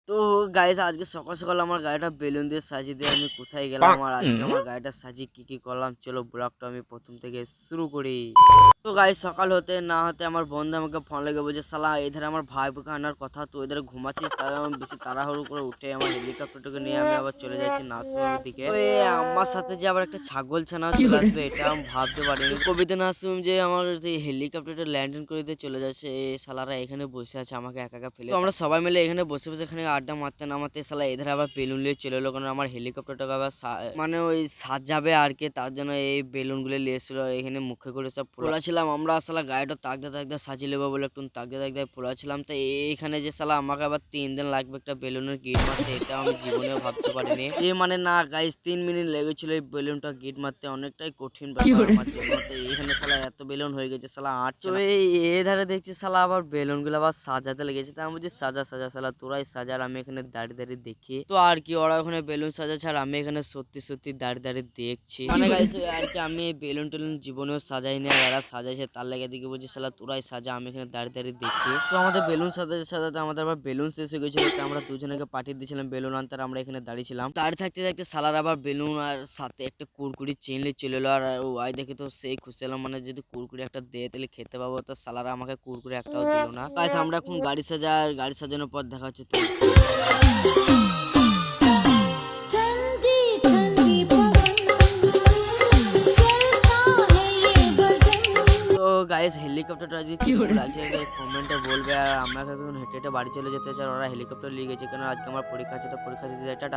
তো গাইস আজকে সকাল সকাল আমার গাড়িটা বেলুন দিয়ে সাজিয়ে দিয়ে আমি কোথায় গেলাম আর আজকে আমার গাড়িটা সাজিয়ে কি করলাম, চলো ব্লগটা আমি প্রথম থেকে শুরু করি। তো গাইস সকাল হতে না হতে আমার বন্ধু আমাকে ফোন লেগে বলছে, শালা এধারে আমার ভাই বোকে আনার কথা, তো এধারে ঘুমাচ্ছিস, তাই আমি বেশি তাড়াহুড়ো করে উঠে আমার হেলিকপ্টারটাকে নিয়ে আমি আবার চলে যাচ্ছি নার্সিংহোমের দিকে। তো আমার সাথে যে আবার একটা ছাগল ছানাও চলে আসবে এটা আমি ভাবতে পারিনি। কবিতা নার্সিংহোম যে আমার এই হেলিকপ্টারটা ল্যান্ডিং করে দিয়ে চলে যাচ্ছে, এই শালারা এখানে বসে আছে আমাকে একা একা ফেলে। তো আমরা সবাই মিলে এখানে বসে বসে এখানে আড্ডা মারতে না মারতে শালা এধারে আবার বেলুন নিয়ে চলে এলো, কারণ আমার হেলিকপ্টারটাকে আবার মানে ওই সাজাবে আর কি, তার জন্য এই বেলুন গুলো নিয়ে এসেছিল। এখানে মুখে করে সব ফোলাছিলাম আমরা, শালা গাড়িটা তাকতে তাকতে সাজিয়ে নেবো বলে একটু তাকতে তাকতে ফোলাছিলাম। তো এইখানে যে শালা আমাকে আবার 3 দিন লাগবে একটা বেলুনের গিট মারতে, এটা আমি জীবনেও ভাবতে পারিনি। মানে না গাইস, 3 মিনিট লেগেছিল এই বেলুনটা গিট মারতে, অনেকটাই কঠিন ব্যাপার আমার জন্য। তো এইখানে শালা এত বেলুন হয়ে গেছে শালা আটছে না। এই ধারে দেখছি শালা আবার বেলুন গুলো আবার সাজাতে লেগেছে, তার মধ্যে সাজা সাজা শালা তোরাই সাজার, আমি এখানে দাঁড়িয়ে দাঁড়িয়ে দেখি। তো আর কি, ওরা ওখানে বেলুন সাজাচ্ছে আর আমি এখানে সত্যি সত্যি দাঁড়িয়ে দাঁড়িয়ে দেখছি। মানে গাইস আর কি, আমি বেলুন টেলুন জীবনেও সাজাইনি, আর এরা সাজাইছে তার লেগে দিকে বলছি শালা তোরাই সাজা, আমি এখানে দাঁড়িয়ে দাঁড়িয়ে দেখি। তো আমাদের বেলুন সাজাতে সাজাতে আমাদের আবার বেলুন শেষ হয়ে গেছিল, তো আমরা দুজনকে পাঠিয়ে দিয়েছিলাম বেলুন আনতে, আর আমরা এখানে দাঁড়িয়েছিলাম। দাঁড়িয়ে থাকতে থাকতে শালার আবার বেলুন আর সাথে একটা কুরকুরি চেনলে চলে এলো, আর ওয়াই দেখে তো সেই খুশি হলাম, মানে যদি কুরকুরি একটা দে তাহলে খেতে পাবো। তো শালারা আমাকে কুরকুরি একটাও দিল না। গাইস আমরা এখন গাড়ি সাজানোর পর দেখা হচ্ছে। তো ठंडी ठंडी पवन चलता है ये बदन। তো গাইস হেলিকপ্টারটা আজকে কি লাগছে কমেন্টে বলবে, আর আমরা এখন হেঁটে হেঁটে বাড়ি চলে যেতে চাই, ওরা হেলিকপ্টার নিয়ে গেছে, কারণ আজকে আমার পরীক্ষা আছে, তো পরীক্ষা দিতে যাই। টাটা।